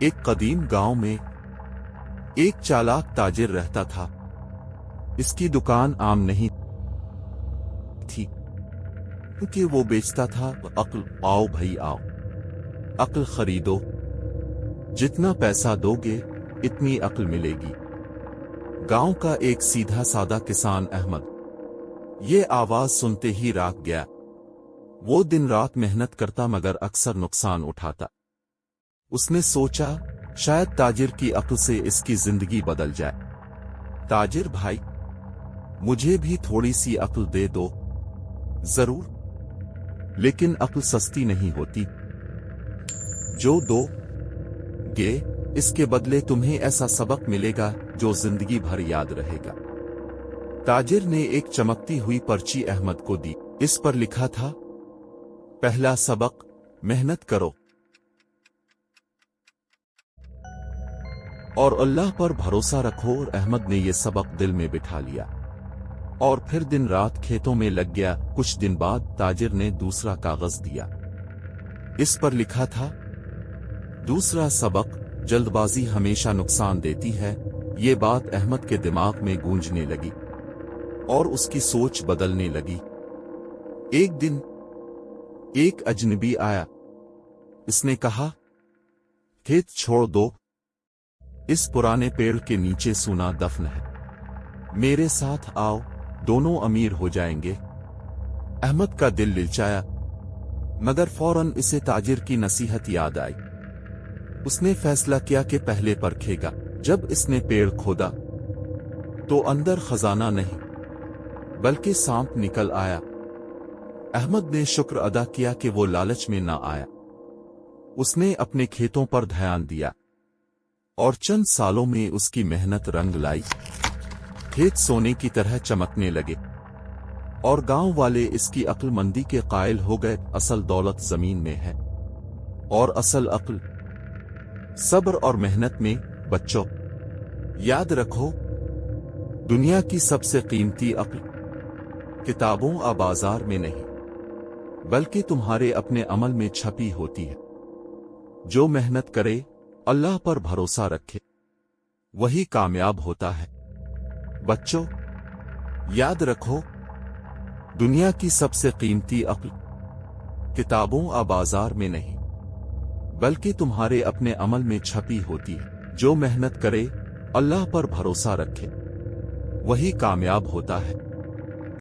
एक कदीम गांव में एक चालाक ताजिर रहता था। इसकी दुकान आम नहीं थी, क्योंकि वो बेचता था अक्ल। आओ भाई आओ, अक्ल खरीदो, जितना पैसा दोगे इतनी अक्ल मिलेगी। गांव का एक सीधा सादा किसान अहमद ये आवाज सुनते ही राग गया। वो दिन रात मेहनत करता मगर अक्सर नुकसान उठाता। उसने सोचा शायद ताजिर की अक्ल से इसकी जिंदगी बदल जाए। ताजिर भाई, मुझे भी थोड़ी सी अक्ल दे दो। जरूर, लेकिन अक्ल सस्ती नहीं होती। जो दोगे इसके बदले तुम्हें ऐसा सबक मिलेगा जो जिंदगी भर याद रहेगा। ताजिर ने एक चमकती हुई पर्ची अहमद को दी। इस पर लिखा था, पहला सबक, मेहनत करो और अल्लाह पर भरोसा रखो। और अहमद ने यह सबक दिल में बिठा लिया और फिर दिन रात खेतों में लग गया। कुछ दिन बाद ताजिर ने दूसरा कागज दिया। इस पर लिखा था, दूसरा सबक, जल्दबाजी हमेशा नुकसान देती है। ये बात अहमद के दिमाग में गूंजने लगी और उसकी सोच बदलने लगी। एक दिन एक अजनबी आया। इसने कहा, खेत छोड़ दो, इस पुराने पेड़ के नीचे सूना दफन है, मेरे साथ आओ, दोनों अमीर हो जाएंगे। अहमद का दिल लिलचाया, मगर फौरन इसे ताजिर की नसीहत याद आई। उसने फैसला किया कि पहले परखेगा। जब इसने पेड़ खोदा तो अंदर खजाना नहीं बल्कि सांप निकल आया। अहमद ने शुक्र अदा किया कि वो लालच में ना आया। उसने अपने खेतों पर ध्यान दिया और चंद सालों में उसकी मेहनत रंग लाई। खेत सोने की तरह चमकने लगे और गांव वाले इसकी अक्लमंदी के कायल हो गए। असल दौलत जमीन में है और असल अक्ल सब्र और मेहनत में। बच्चों, याद रखो, दुनिया की सबसे कीमती अक्ल किताबों या बाजार में नहीं बल्कि तुम्हारे अपने अमल में छपी होती है। जो मेहनत करे, अल्लाह पर भरोसा रखे, वही कामयाब होता है। बच्चों, याद रखो, दुनिया की सबसे कीमती अक्ल किताबों या बाजार में नहीं बल्कि तुम्हारे अपने अमल में छपी होती है। जो मेहनत करे, अल्लाह पर भरोसा रखे, वही कामयाब होता है।